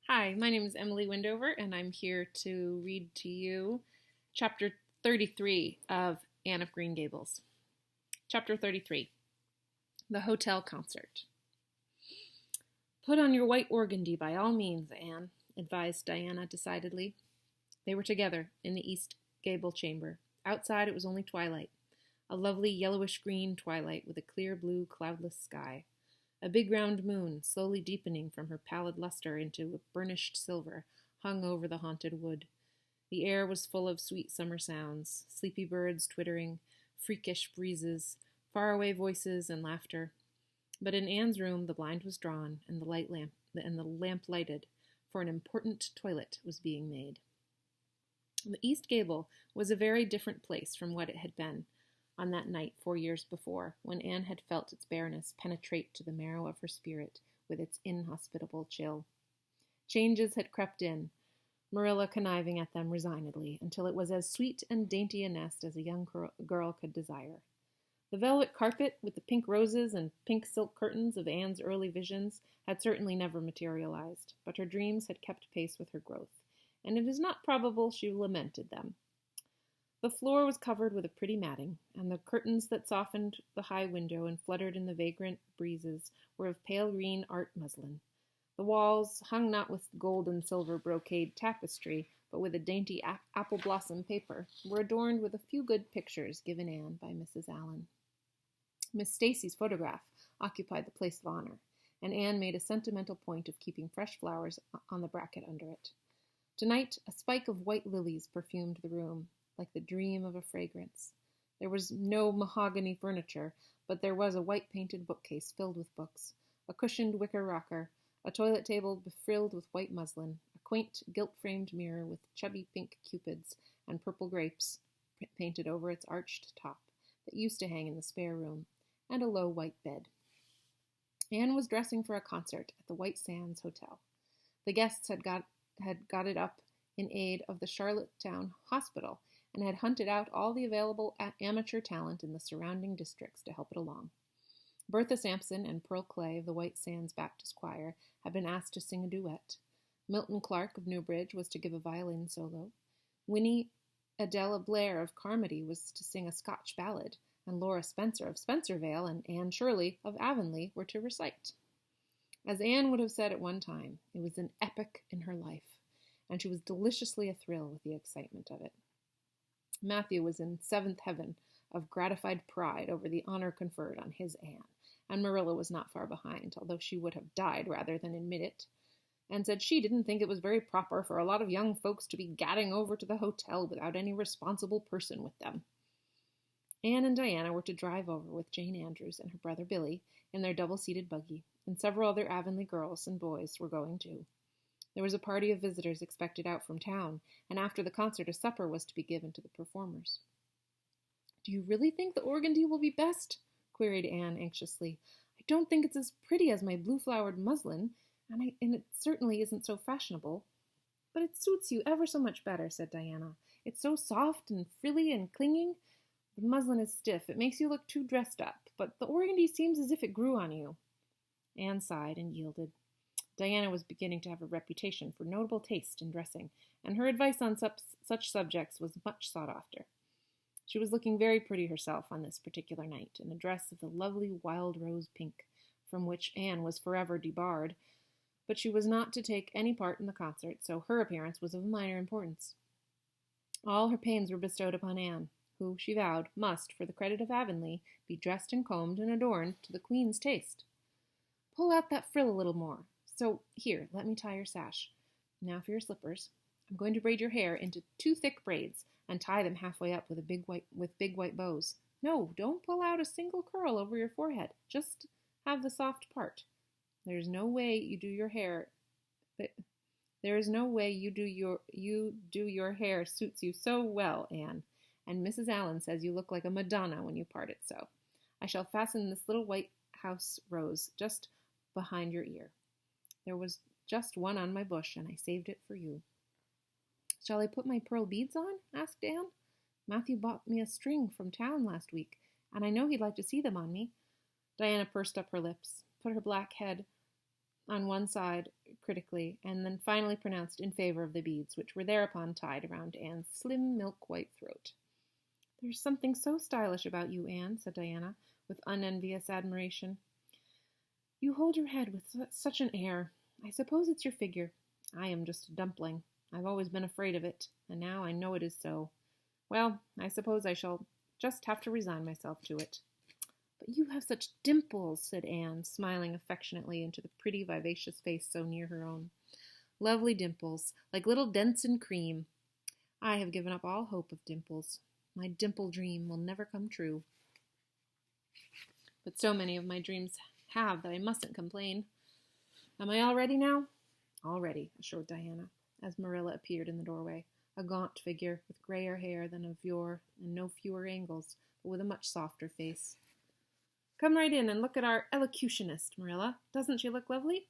Hi, my name is Emily Windover, and I'm here to read to you chapter 33 of Anne of Green Gables. Chapter 33, The Hotel Concert. Put on your white organdy by all means, Anne, advised Diana decidedly. They were together in the east gable chamber. Outside it was only twilight, a lovely yellowish-green twilight with a clear blue, cloudless sky. A big round moon, slowly deepening from her pallid luster into a burnished silver, hung over the haunted wood. The air was full of sweet summer sounds, sleepy birds twittering, freakish breezes, faraway voices and laughter. But in Anne's room the blind was drawn and the lamp lighted, for an important toilet was being made. The east gable was a very different place from what it had been on that night 4 years before, when Anne had felt its bareness penetrate to the marrow of her spirit with its inhospitable chill. Changes had crept in, Marilla conniving at them resignedly, until it was as sweet and dainty a nest as a young girl could desire. The velvet carpet with the pink roses and pink silk curtains of Anne's early visions had certainly never materialized, but her dreams had kept pace with her growth, and it is not probable she lamented them. The floor was covered with a pretty matting, and the curtains that softened the high window and fluttered in the vagrant breezes were of pale green art muslin. The walls, hung not with gold and silver brocade tapestry, but with a dainty apple blossom paper, were adorned with a few good pictures given Anne by Mrs. Allan. Miss Stacy's photograph occupied the place of honor, and Anne made a sentimental point of keeping fresh flowers on the bracket under it. Tonight, a spike of white lilies perfumed the room, like the dream of a fragrance. There was no mahogany furniture, but there was a white-painted bookcase filled with books, a cushioned wicker rocker, a toilet table befrilled with white muslin, a quaint gilt-framed mirror with chubby pink cupids and purple grapes painted over its arched top that used to hang in the spare room, and a low white bed. Anne was dressing for a concert at the White Sands Hotel. The guests had got it up in aid of the Charlottetown Hospital, and had hunted out all the available amateur talent in the surrounding districts to help it along. Bertha Sampson and Pearl Clay of the White Sands Baptist Choir had been asked to sing a duet. Milton Clark of Newbridge was to give a violin solo. Winnie Adela Blair of Carmody was to sing a Scotch ballad, and Laura Spencer of Spencervale and Anne Shirley of Avonlea were to recite. As Anne would have said at one time, it was an epoch in her life, and she was deliciously athrill with the excitement of it. Matthew was in seventh heaven of gratified pride over the honor conferred on his Anne, and Marilla was not far behind, although she would have died rather than admit it, and said she didn't think it was very proper for a lot of young folks to be gadding over to the hotel without any responsible person with them. Anne and Diana were to drive over with Jane Andrews and her brother Billy in their double-seated buggy, and several other Avonlea girls and boys were going too. There was a party of visitors expected out from town, and after the concert a supper was to be given to the performers. "Do you really think the organdy will be best?" queried Anne anxiously. "I don't think it's as pretty as my blue-flowered muslin, and it certainly isn't so fashionable." "But it suits you ever so much better," said Diana. "It's so soft and frilly and clinging. The muslin is stiff. It makes you look too dressed up, but the organdy seems as if it grew on you." Anne sighed and yielded. Diana was beginning to have a reputation for notable taste in dressing, and her advice on such subjects was much sought after. She was looking very pretty herself on this particular night, in a dress of the lovely wild rose pink, from which Anne was forever debarred, but she was not to take any part in the concert, so her appearance was of minor importance. All her pains were bestowed upon Anne, who, she vowed, must, for the credit of Avonlea, be dressed and combed and adorned to the Queen's taste. "Pull out that frill a little more. So, here, let me tie your sash. Now for your slippers. I'm going to braid your hair into 2 thick braids and tie them halfway up with big white bows. No, don't pull out a single curl over your forehead. Just have the soft part. There is no way you do your hair suits you so well, Anne, and Mrs. Allan says you look like a Madonna when you part it so. I shall fasten this little white house rose just behind your ear. There was just one on my bush, and I saved it for you." "Shall I put my pearl beads on?" asked Anne. "Matthew bought me a string from town last week, and I know he'd like to see them on me." Diana pursed up her lips, put her black head on one side, critically, and then finally pronounced in favor of the beads, which were thereupon tied around Anne's slim, milk-white throat. "There's something so stylish about you, Anne," said Diana, with unenvious admiration. "You hold your head with such an air. I suppose it's your figure. I am just a dumpling. I've always been afraid of it, and now I know it is so. Well, I suppose I shall just have to resign myself to it." "But you have such dimples," said Anne, smiling affectionately into the pretty, vivacious face so near her own. "Lovely dimples, like little dents in cream. I have given up all hope of dimples. My dimple dream will never come true." "But so many of my dreams have that I mustn't complain. Am I all ready now?" "All ready," assured Diana, as Marilla appeared in the doorway, a gaunt figure with grayer hair than of yore and no fewer angles, but with a much softer face. "Come right in and look at our elocutionist, Marilla. Doesn't she look lovely?"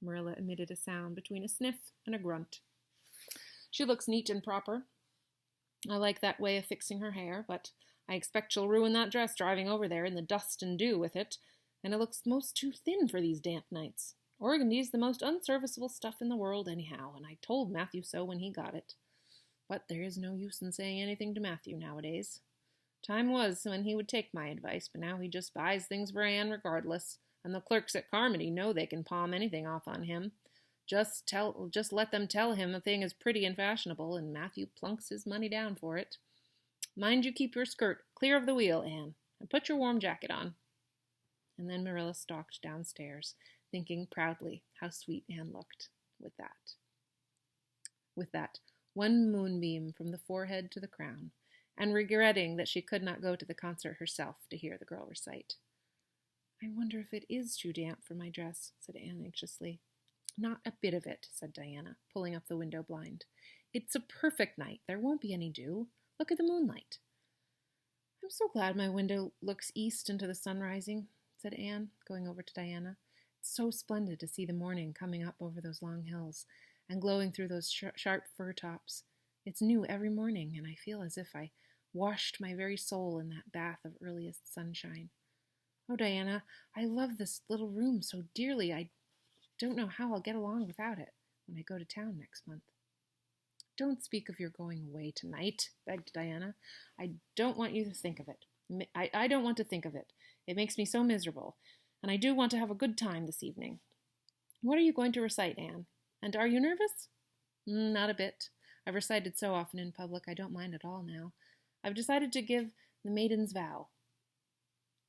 Marilla emitted a sound between a sniff and a grunt. "She looks neat and proper. I like that way of fixing her hair, but I expect she'll ruin that dress driving over there in the dust and dew with it, and it looks most too thin for these damp nights. Organdy's the most unserviceable stuff in the world anyhow, and I told Matthew so when he got it. But there is no use in saying anything to Matthew nowadays. Time was when he would take my advice, but now he just buys things for Anne regardless, and the clerks at Carmody know they can palm anything off on him. Just let them tell him a thing is pretty and fashionable, and Matthew plunks his money down for it. Mind you keep your skirt clear of the wheel, Anne, and put your warm jacket on." And then Marilla stalked downstairs, thinking proudly how sweet Anne looked with that one moonbeam from the forehead to the crown, and regretting that she could not go to the concert herself to hear the girl recite. "I wonder if it is too damp for my dress," said Anne anxiously. "Not a bit of it," said Diana, pulling up the window blind. "It's a perfect night. There won't be any dew. Look at the moonlight." "I'm so glad my window looks east into the sun rising," said Anne, going over to Diana. "It's so splendid to see the morning coming up over those long hills and glowing through those sharp fir tops. It's new every morning, and I feel as if I washed my very soul in that bath of earliest sunshine. Oh, Diana, I love this little room so dearly. I don't know how I'll get along without it when I go to town next month." "Don't speak of your going away tonight," begged Diana. "I don't want you to think of it. I don't want to think of it. It makes me so miserable, and I do want to have a good time this evening. What are you going to recite, Anne? And are you nervous?" "Not a bit. I've recited so often in public I don't mind at all now. I've decided to give the Maiden's Vow.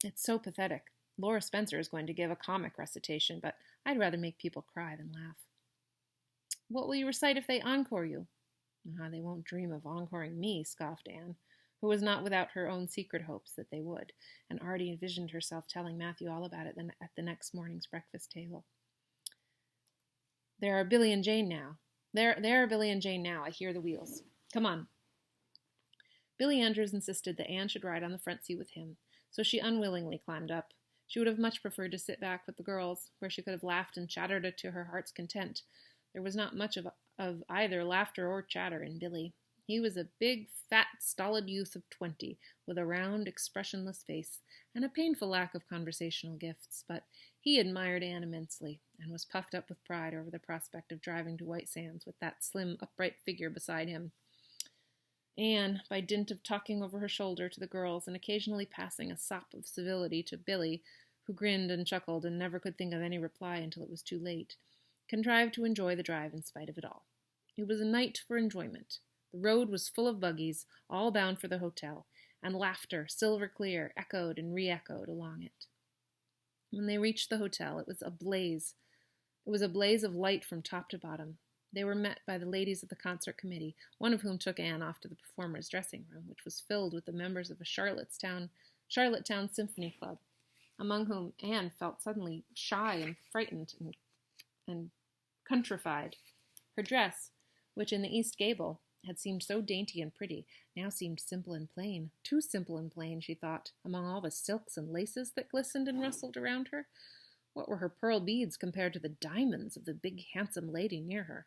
It's so pathetic. Laura Spencer is going to give a comic recitation, but I'd rather make people cry than laugh." "What will you recite if they encore you?" "They won't dream of encoring me," scoffed Anne, who was not without her own secret hopes that they would, and already envisioned herself telling Matthew all about it at the next morning's breakfast table. "There are Billy and Jane now. There are Billy and Jane now. I hear the wheels. Come on." Billy Andrews insisted that Anne should ride on the front seat with him, so she unwillingly climbed up. She would have much preferred to sit back with the girls, where she could have laughed and chattered to her heart's content. There was not much of either laughter or chatter in Billy. He was a big, fat, stolid youth of 20, with a round, expressionless face, and a painful lack of conversational gifts, but he admired Anne immensely, and was puffed up with pride over the prospect of driving to White Sands with that slim, upright figure beside him. Anne, by dint of talking over her shoulder to the girls and occasionally passing a sop of civility to Billy, who grinned and chuckled and never could think of any reply until it was too late, contrived to enjoy the drive in spite of it all. It was a night for enjoyment. The road was full of buggies, all bound for the hotel, and laughter, silver clear, echoed and re-echoed along it. When they reached the hotel, it was a blaze. It was a blaze of light from top to bottom. They were met by the ladies of the concert committee, one of whom took Anne off to the performers' dressing room, which was filled with the members of a Charlottetown Symphony Club, among whom Anne felt suddenly shy and frightened and countrified. Her dress, which in the East Gable had seemed so dainty and pretty, now seemed simple and plain, too simple and plain, she thought, among all the silks and laces that glistened and rustled around her. What were her pearl beads compared to the diamonds of the big, handsome lady near her?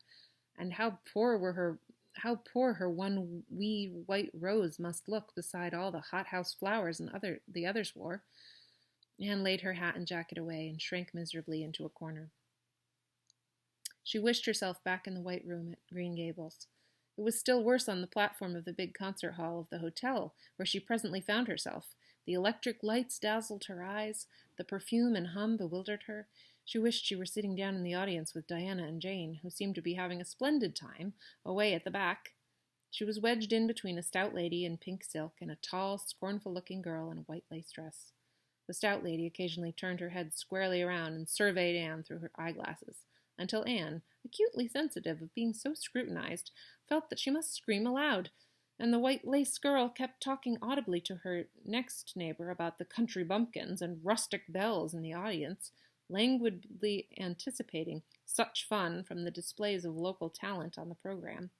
And how poor her one wee white rose must look beside all the hothouse flowers the others wore. Anne laid her hat and jacket away and shrank miserably into a corner. She wished herself back in the white room at Green Gables. It was still worse on the platform of the big concert hall of the hotel, where she presently found herself. The electric lights dazzled her eyes, the perfume and hum bewildered her. She wished she were sitting down in the audience with Diana and Jane, who seemed to be having a splendid time, away at the back. She was wedged in between a stout lady in pink silk and a tall, scornful-looking girl in a white lace dress. The stout lady occasionally turned her head squarely around and surveyed Anne through her eyeglasses, until Anne, acutely sensitive of being so scrutinized, felt that she must scream aloud, and the white lace girl kept talking audibly to her next neighbor about the country bumpkins and rustic belles in the audience, languidly anticipating such fun from the displays of local talent on the program.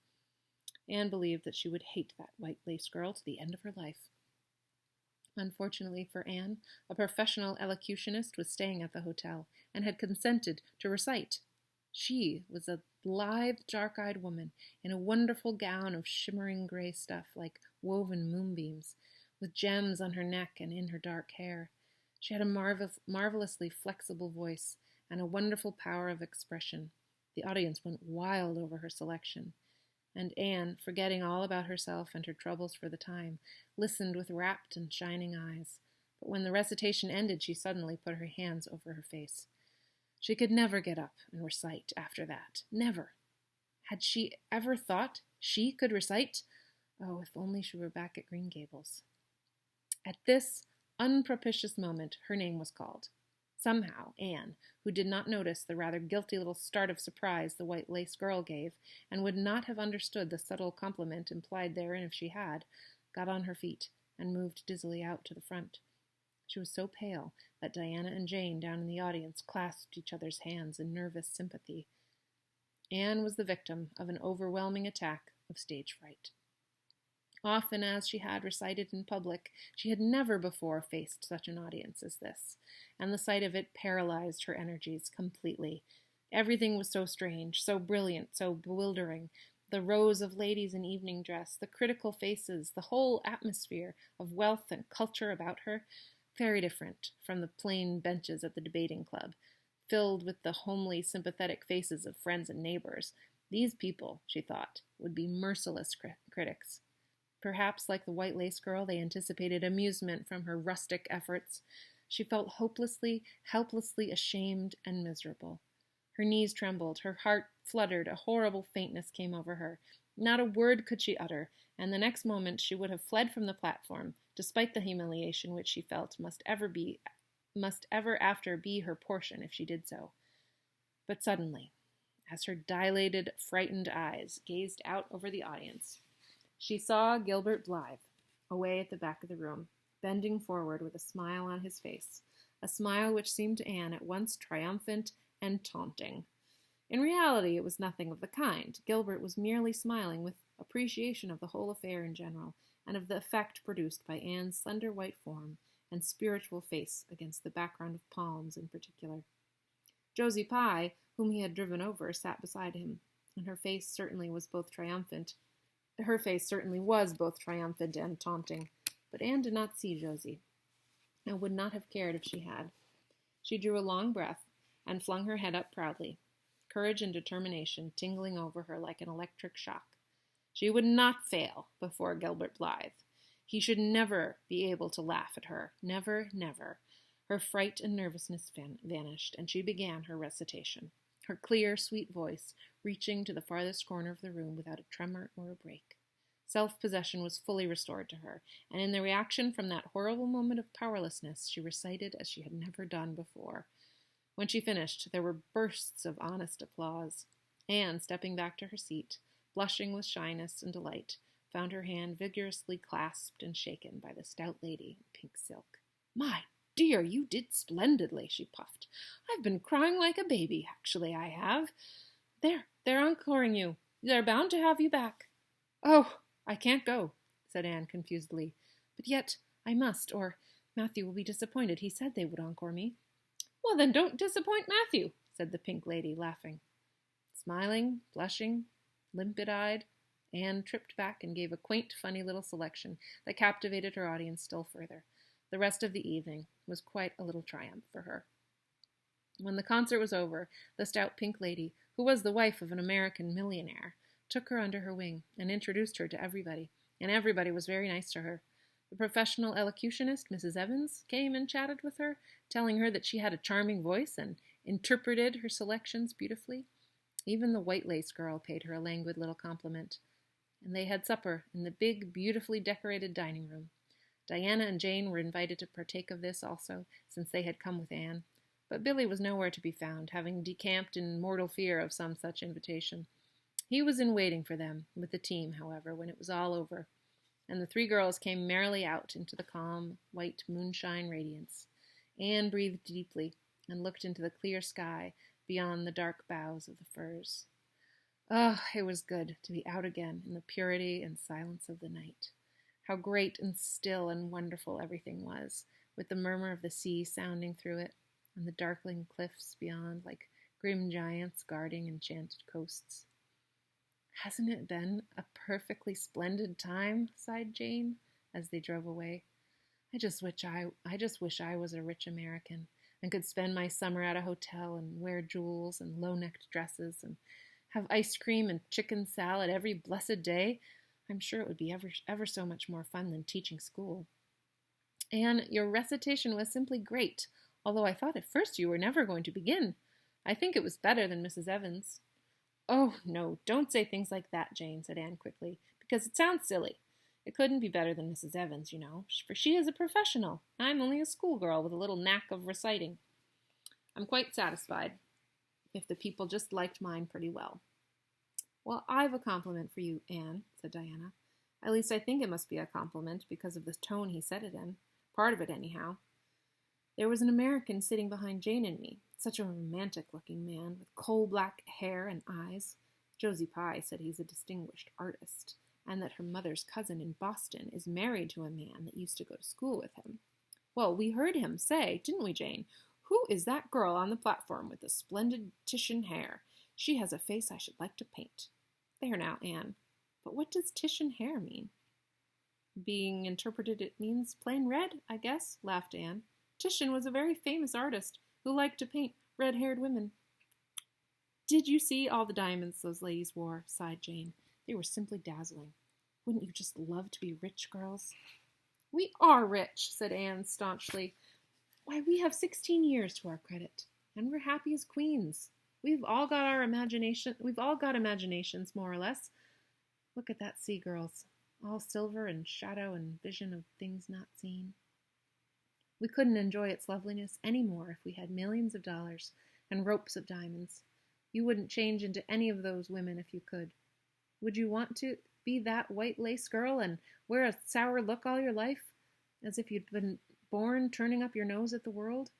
Anne believed that she would hate that white lace girl to the end of her life. Unfortunately for Anne, a professional elocutionist was staying at the hotel and had consented to recite. She was a lithe, dark-eyed woman in a wonderful gown of shimmering gray stuff like woven moonbeams, with gems on her neck and in her dark hair. She had a marvelously flexible voice and a wonderful power of expression. The audience went wild over her selection, and Anne, forgetting all about herself and her troubles for the time, listened with rapt and shining eyes. But when the recitation ended, she suddenly put her hands over her face. She could never get up and recite after that. Never. Had she ever thought she could recite? Oh, if only she were back at Green Gables. At this unpropitious moment, her name was called. Somehow, Anne, who did not notice the rather guilty little start of surprise the white lace girl gave, and would not have understood the subtle compliment implied therein if she had, got on her feet and moved dizzily out to the front. She was so pale that Diana and Jane down in the audience clasped each other's hands in nervous sympathy. Anne was the victim of an overwhelming attack of stage fright. Often as she had recited in public, she had never before faced such an audience as this, and the sight of it paralyzed her energies completely. Everything was so strange, so brilliant, so bewildering. The rows of ladies in evening dress, the critical faces, the whole atmosphere of wealth and culture about her, very different from the plain benches at the debating club, filled with the homely, sympathetic faces of friends and neighbors. These people, she thought, would be merciless critics. Perhaps, like the white lace girl, they anticipated amusement from her rustic efforts. She felt hopelessly, helplessly ashamed and miserable. Her knees trembled, her heart fluttered, a horrible faintness came over her. Not a word could she utter, and the next moment she would have fled from the platform, despite the humiliation which she felt must ever after be her portion if she did so. But suddenly, as her dilated, frightened eyes gazed out over the audience, she saw Gilbert Blythe, away at the back of the room, bending forward with a smile on his face, a smile which seemed to Anne at once triumphant and taunting. In reality, it was nothing of the kind. Gilbert was merely smiling with appreciation of the whole affair in general, and of the effect produced by Anne's slender white form and spiritual face against the background of palms in particular. Josie Pye, whom he had driven over, sat beside him, and her face certainly was both triumphant and taunting, but Anne did not see Josie, and would not have cared if she had. She drew a long breath and flung her head up proudly, courage and determination tingling over her like an electric shock. She would not fail before Gilbert Blythe. He should never be able to laugh at her. Never, never. Her fright and nervousness vanished, and she began her recitation, her clear, sweet voice reaching to the farthest corner of the room without a tremor or a break. Self-possession was fully restored to her, and in the reaction from that horrible moment of powerlessness, she recited as she had never done before. When she finished, there were bursts of honest applause. Anne, stepping back to her seat, blushing with shyness and delight, found her hand vigorously clasped and shaken by the stout lady in pink silk. "My dear, you did splendidly," she puffed. "I've been crying like a baby, actually, I have. They're encoring you. They're bound to have you back." "Oh, I can't go," said Anne confusedly. "But yet I must, or Matthew will be disappointed. He said they would encore me." "Well, then don't disappoint Matthew," said the pink lady, laughing. Smiling, blushing, limpid-eyed, Anne tripped back and gave a quaint, funny little selection that captivated her audience still further. The rest of the evening was quite a little triumph for her. When the concert was over, the stout pink lady, who was the wife of an American millionaire, took her under her wing and introduced her to everybody, and everybody was very nice to her. The professional elocutionist, Mrs. Evans, came and chatted with her, telling her that she had a charming voice and interpreted her selections beautifully. Even the white lace girl paid her a languid little compliment, and they had supper in the big, beautifully decorated dining room. Diana and Jane were invited to partake of this also, since they had come with Anne, but Billy was nowhere to be found, having decamped in mortal fear of some such invitation. He was in waiting for them, with the team, however, when it was all over, and the three girls came merrily out into the calm, white moonshine radiance. Anne breathed deeply and looked into the clear sky beyond the dark boughs of the firs. Oh, it was good to be out again in the purity and silence of the night. How great and still and wonderful everything was, with the murmur of the sea sounding through it, and the darkling cliffs beyond like grim giants guarding enchanted coasts. "Hasn't it been a perfectly splendid time?" sighed Jane as they drove away. I just wish I was a rich American and could spend my summer at a hotel and wear jewels and low-necked dresses and have ice cream and chicken salad every blessed day. I'm sure it would be ever so much more fun than teaching school. Anne, your recitation was simply great, although I thought at first you were never going to begin. I think it was better than Mrs. Evans." "Oh, no, don't say things like that, Jane," said Anne quickly, "because it sounds silly. It couldn't be better than Mrs. Evans, you know, for she is a professional. I'm only a schoolgirl with a little knack of reciting. I'm quite satisfied if the people just liked mine pretty well." "Well, I've a compliment for you, Anne," said Diana. "At least I think it must be a compliment because of the tone he said it in. Part of it, anyhow. There was an American sitting behind Jane and me, such a romantic-looking man, with coal-black hair and eyes. Josie Pye said he's a distinguished artist, and that her mother's cousin in Boston is married to a man that used to go to school with him. Well, we heard him say, didn't we, Jane, 'Who is that girl on the platform with the splendid Titian hair? She has a face I should like to paint.' There now, Anne. But what does Titian hair mean?" "Being interpreted, it means plain red, I guess," laughed Anne. "Titian was a very famous artist who liked to paint red-haired women." "Did you see all the diamonds those ladies wore?" sighed Jane. "They were simply dazzling. Wouldn't you just love to be rich, girls?" "We are rich," said Anne staunchly. "Why, we have 16 years to our credit, and we're happy as queens. We've all got imaginations, more or less. Look at that sea, girls, all silver and shadow and vision of things not seen. We couldn't enjoy its loveliness any more if we had millions of dollars and ropes of diamonds. You wouldn't change into any of those women if you could. Would you want to be that white lace girl and wear a sour look all your life, as if you'd been born turning up your nose at the world?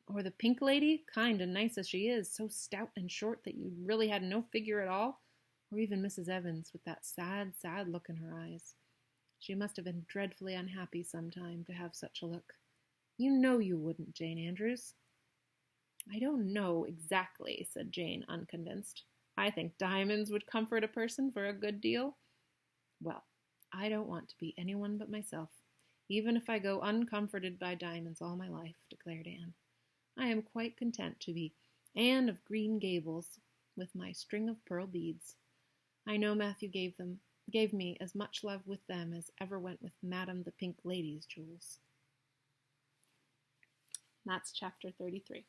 Or the pink lady, kind and nice as she is, so stout and short that you really had no figure at all? Or even Mrs. Evans, with that sad, sad look in her eyes. She must have been dreadfully unhappy sometime to have such a look. You know you wouldn't, Jane Andrews." "I don't know exactly," said Jane, unconvinced. "I think diamonds would comfort a person for a good deal." "Well, I don't want to be anyone but myself, even if I go uncomforted by diamonds all my life," declared Anne. "I am quite content to be Anne of Green Gables with my string of pearl beads. I know Matthew gave me as much love with them as ever went with Madame the Pink Lady's jewels." That's chapter 33.